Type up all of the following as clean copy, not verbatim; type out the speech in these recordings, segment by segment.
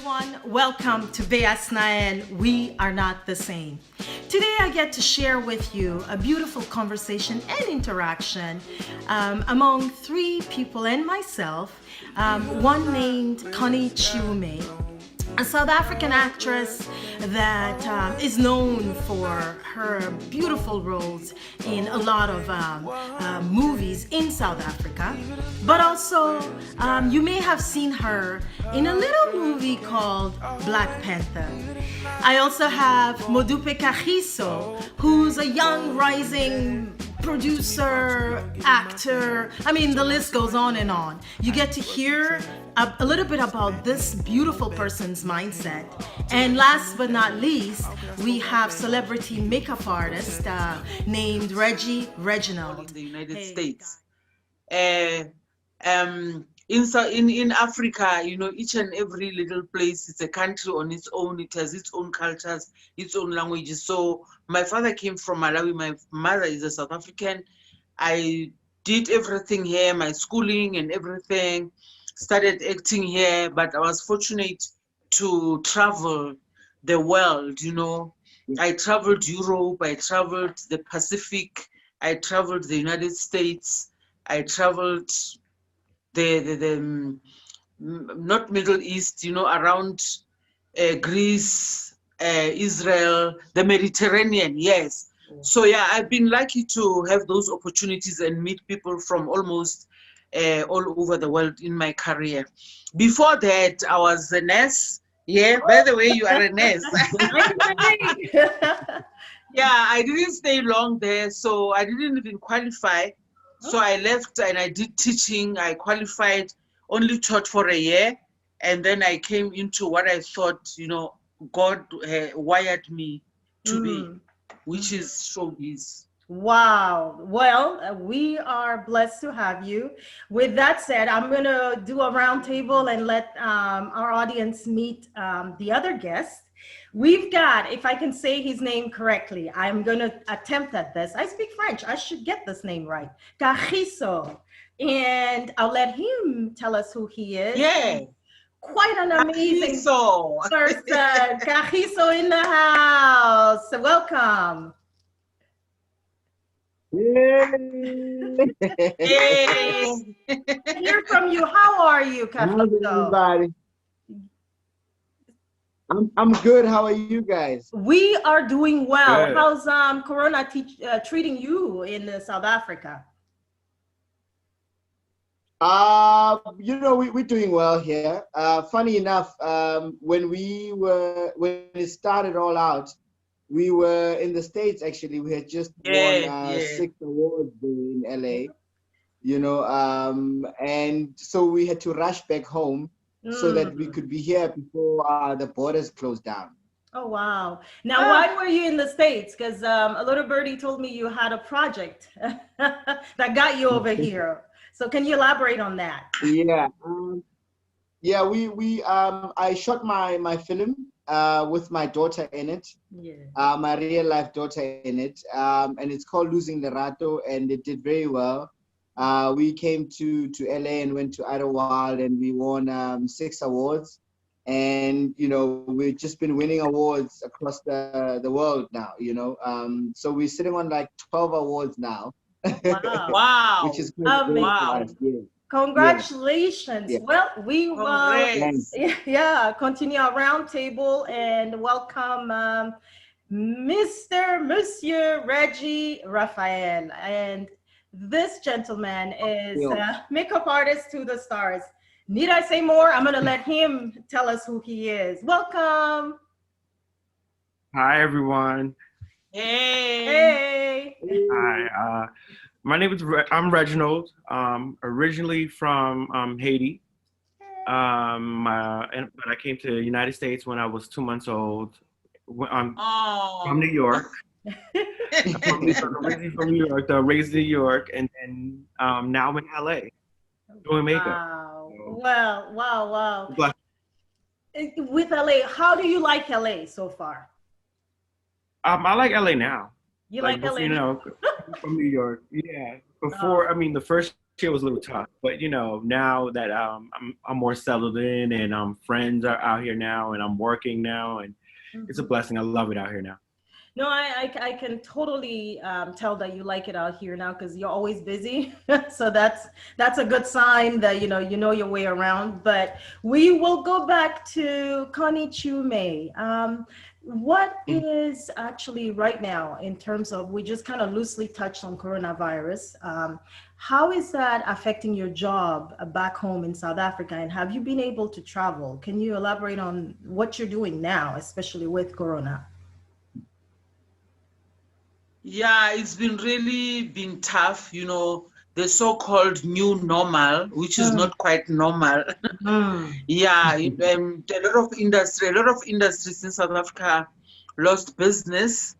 everyone. Welcome to Beasnael. We are not the same. Today I get to share with you a beautiful conversation and interaction among three people and myself. One named Connie Chiume, a South African actress that is known for her beautiful roles in a lot of movies in South Africa. But also, you may have seen her in a little movie called Black Panther. I also have Modupe Kagiso, who's a young rising producer, actor. I mean, the list goes on and on. You get to hear a little bit about this beautiful person's mindset. And last but not least, we have celebrity makeup artist named Reginald. The United States. In Africa, you know, each and every little place is a country on its own. It has its own cultures, its own languages. So my father came from Malawi. My mother is a South African. I did everything here, my schooling and everything. Started acting here, but I was fortunate to travel the world, you know. I traveled Europe, I traveled the Pacific, I traveled the United States, I traveled the not Middle East, you know, around Greece, Israel, the Mediterranean, yes. So yeah, I've been lucky to have those opportunities and meet people from almost all over the world in my career. Before that, I was a nurse. Yeah, by the way, you are a nurse. Yeah, I didn't stay long there, so I didn't even qualify. So I left and I did teaching. I qualified, only taught for a year, and then I came into what I thought, you know, God wired me to be, which is showbiz. Wow. Well, we are blessed to have you. With that said, I'm going to do a round table and let our audience meet the other guest. We've got, if I can say his name correctly, I'm going to attempt at this. I speak French. I should get this name right. Kagiso. And I'll let him tell us who he is. Yeah. Quite an amazing Kagiso. person. Kagiso in the house. Welcome. Yay! Yay. Hear from you. How are you, How's Kagiso? everybody? I'm good. How are you guys? We are doing well. Good. How's Corona treating you in South Africa? You know, we're doing well here. Funny enough, when it started all out, we were in the States actually. We had just won 6 awards in LA, you know, and so we had to rush back home so that we could be here before the borders closed down. Oh, wow. Now, why were you in the States? Because a little birdie told me you had a project that got you over here. So can you elaborate on that? Yeah. I shot my film with my daughter in it, my real life daughter in it, and it's called Losing Lerato, and it did very well. We came to LA and went to Idlewild, and we won 6 awards, and you know, we've just been winning awards across the world now, you know. So we're sitting on like 12 awards now. Wow. Wow. Which is great. Wow. Yeah. Congratulations. Yeah. Well, we will Congrats. continue our roundtable and welcome Monsieur Reggie Raphael. And this gentleman is a makeup artist to the stars. Need I say more? I'm going to let him tell us who he is. Welcome. Hi, everyone. Hey. Hey. Hi. My name is I'm Reginald. Originally from Haiti. But I came to the United States when I was 2 months old. I'm from New York. Originally from New York, raised in New York, and then now I'm in LA doing makeup. Wow. So, Wow. but With LA, how do you like LA so far? I like LA now. You like LA? You know, from New York. Yeah. Before, I mean, the first year was a little tough, but now that I'm more settled in, and friends are out here now, and I'm working now, and it's a blessing. I love it out here now. No, I can totally tell that you like it out here now because you're always busy. So that's a good sign that you know your way around. But we will go back to Connie Chume. What is actually right now in terms of, we just kind of loosely touched on coronavirus. How is that affecting your job back home in South Africa? And have you been able to travel? Can you elaborate on what you're doing now, especially with Corona? Yeah, it's been tough, the so-called new normal, which is not quite normal. Yeah, a lot of industries in South Africa lost business.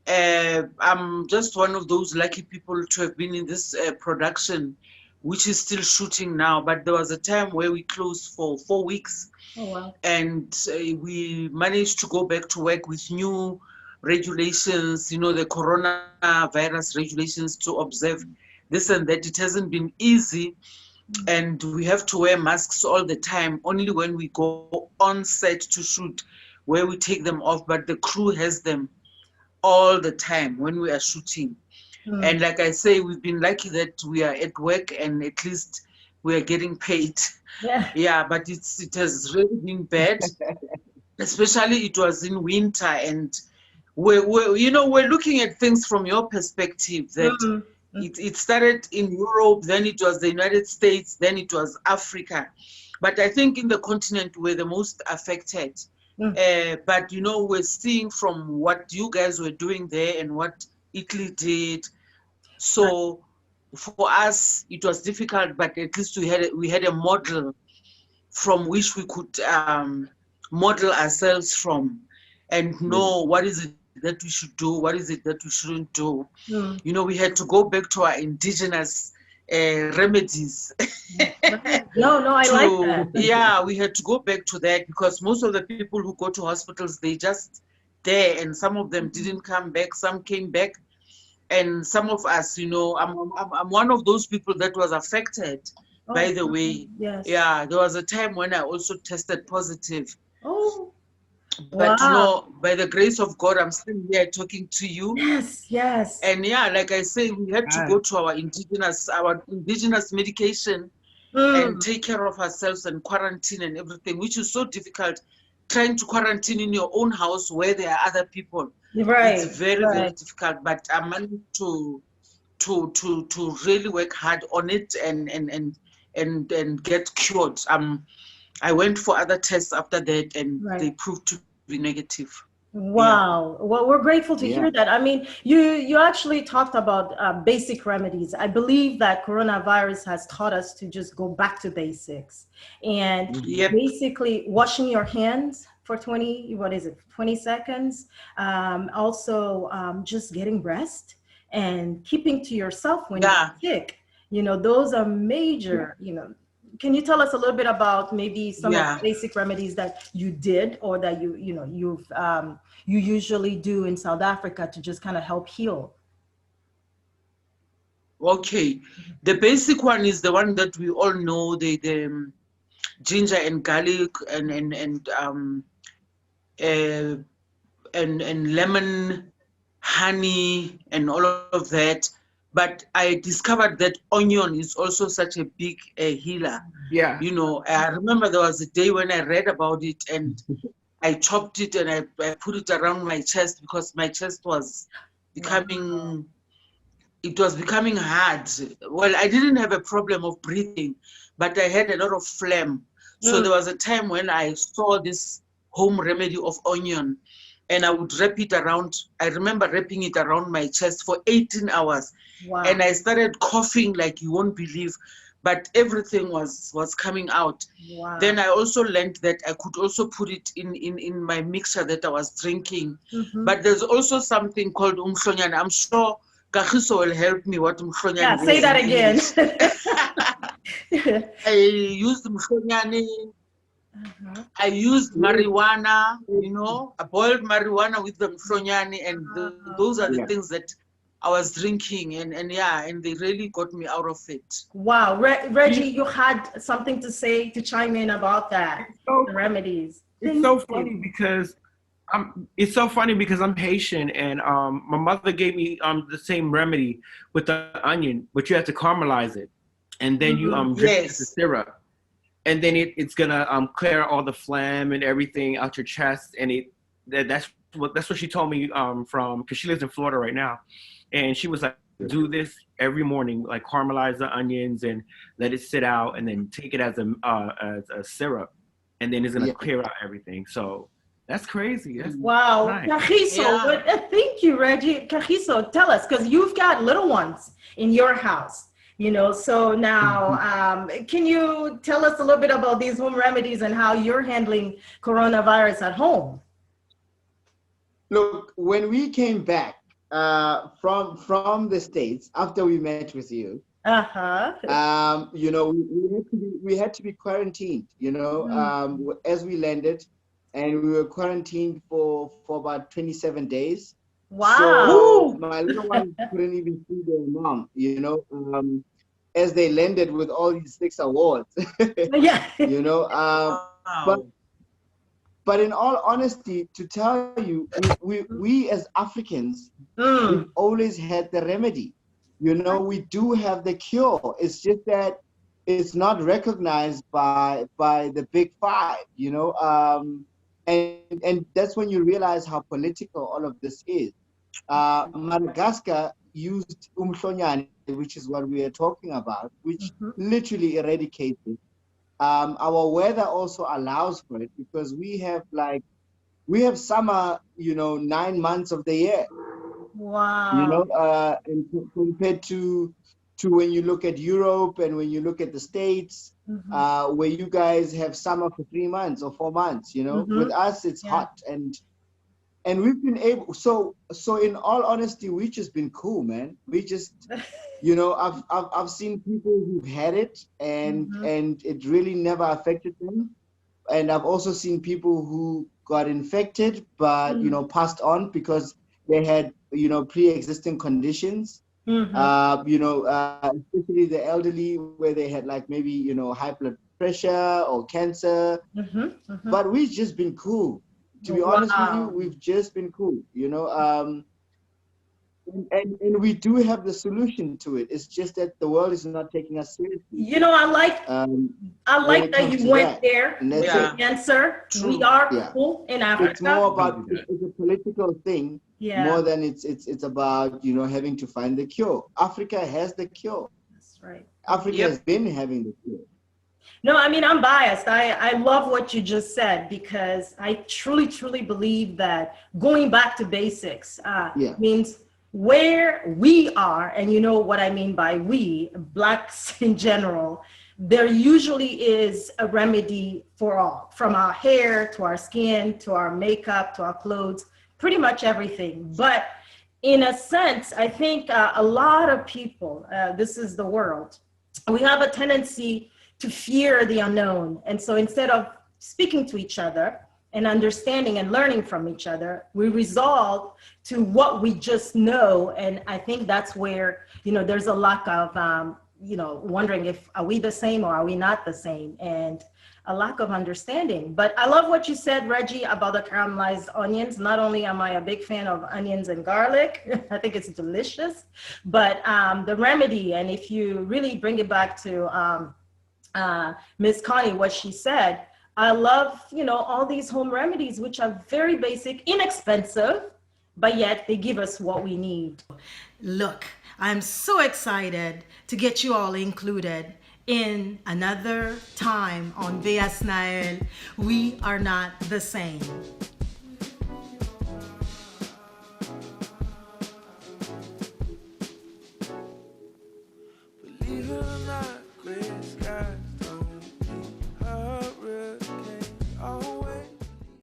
I'm just one of those lucky people to have been in this production, which is still shooting now. But there was a time where we closed for 4 weeks. Oh, wow. And we managed to go back to work with new regulations, the coronavirus regulations, to observe this and that. It hasn't been easy, and we have to wear masks all the time. Only when we go on set to shoot where we take them off, but the crew has them all the time when we are shooting. And like I say, we've been lucky that we are at work and at least we are getting paid. Yeah, but it has really been bad. Especially it was in winter, and we're looking at things from your perspective, that it started in Europe, then it was the United States, then it was Africa. But I think in the continent we're the most affected. But we're seeing from what you guys were doing there and what Italy did. So for us it was difficult, but at least we had a model from which we could model ourselves from, and know what is it that we should do, what is it that we shouldn't do. We had to go back to our indigenous remedies. No, I like that. Yeah, we had to go back to that, because most of the people who go to hospitals, they just there, and some of them didn't come back, some came back, and some of us, I'm one of those people that was affected. By the way, yes. Yeah, there was a time when I also tested positive. Oh, but wow. by the grace of God, I'm still here talking to you. Yes. And yeah, like I say, we had to go to our indigenous medication and take care of ourselves and quarantine and everything, which is so difficult. Trying to quarantine in your own house where there are other people, right? It's very very difficult. But I managed to really work hard on it and get cured. I went for other tests after that, and they proved to be negative. Wow. Well, we're grateful to hear that. I mean, you actually talked about basic remedies. I believe that coronavirus has taught us to just go back to basics, and basically washing your hands for 20 seconds. Also, just getting rest and keeping to yourself when you're sick. Those are major, Can you tell us a little bit about maybe some of the basic remedies that you did, or that you usually do in South Africa to just kind of help heal? Okay, the basic one is the one that we all know, the ginger and garlic and lemon, honey, and all of that. But I discovered that onion is also such a big healer. Yeah. I remember there was a day when I read about it, and I chopped it and I put it around my chest, because my chest was becoming hard. Well, I didn't have a problem of breathing, but I had a lot of phlegm. So there was a time when I saw this home remedy of onion, and I would wrap it around. I remember wrapping it around my chest for 18 hours. Wow. And I started coughing like you won't believe, but everything was coming out. Wow. Then I also learned that I could also put it in my mixture that I was drinking. But there's also something called umhlonyane. I'm sure Kagiso will help me what umhlonyane is. Say that again. I used umhlonyane. I used marijuana, I boiled marijuana with the mhlonyane, and those are the things that I was drinking, and yeah, and they really got me out of it. Wow, Reggie, you had something to say to chime in about that, So the remedies. it's Thank so you. funny because I'm Haitian, and my mother gave me the same remedy with the onion, but you have to caramelize it, and then you drink it as a Yes. syrup, and then it's gonna clear all the phlegm and everything out your chest, and that's what she told me from, because she lives in Florida right now, and she was like, do this every morning, like caramelize the onions and let it sit out, and then take it as a syrup, and then it's gonna Yeah. clear out everything. So that's crazy. That's Wow, nice. Cajizo, Yeah. thank you, Reggie. Cajizo, tell us, because you've got little ones in your house, so now can you tell us a little bit about these home remedies and how you're handling coronavirus at home? Look, when we came back from the States after we met with you, Uh-huh. we had to be quarantined, as we landed, and we were quarantined for about 27 days. So Wow. my little one couldn't even see their mom, as they landed with all these 6 awards, Yeah. but Wow. but in all honesty, to tell you, we as Africans, we've Mm. always had the remedy. We do have the cure. It's just that it's not recognized by the big five, and that's when you realize how political all of this is. Madagascar used umhlonyane, which is what we are talking about, which Mhm. literally eradicates it. Our weather also allows for it because we have summer, 9 months of the year, Wow. and compared to when you look at Europe and when you look at the States, Mhm. where you guys have summer for 3 months or 4 months, with Mhm. us it's Yeah. hot, and we've been able. So in all honesty, we've just been cool, man. We just, I've seen people who've had it Mhm. and it really never affected them, and I've also seen people who got infected but Mhm. passed on because they had pre-existing conditions. Mhm. Especially the elderly where they had like maybe high blood pressure or cancer. Mhm. Mhm. But we've just been cool. To be honest with you, Wow. we've just been cool. And we do have the solution to it. It's just that the world is not taking us seriously I like um, I when like it that comes you to went that. there And that's with it. the Yeah. answer. We True. are Yeah. cool in It's more Africa. about it's a political thing Yeah, more than it's about having to find the cure. Africa has the cure. that's right. Africa has Yep. been having the cure. No, I mean, I'm biased. I love what you just said because I truly, truly believe that going back to basics Yeah. means where we are, and you know what I mean by we, Blacks in general, there usually is a remedy for all, from our hair to our skin to our makeup to our clothes, pretty much everything. But in a sense, I think a lot of people, this is the world, we have a tendency to fear the unknown. And so instead of speaking to each other and understanding and learning from each other, we resolve to what we just know. And I think that's where, there's a lack of, wondering if are we the same or are we not the same, and a lack of understanding. But I love what you said, Reggie, about the caramelized onions. Not only am I a big fan of onions and garlic, I think it's delicious, but the remedy, and if you really bring it back to Miss Connie, what she said, I love, all these home remedies, which are very basic, inexpensive, but yet they give us what we need. Look, I'm so excited to get you all included in another time on Beasnael. We are not the same. Believer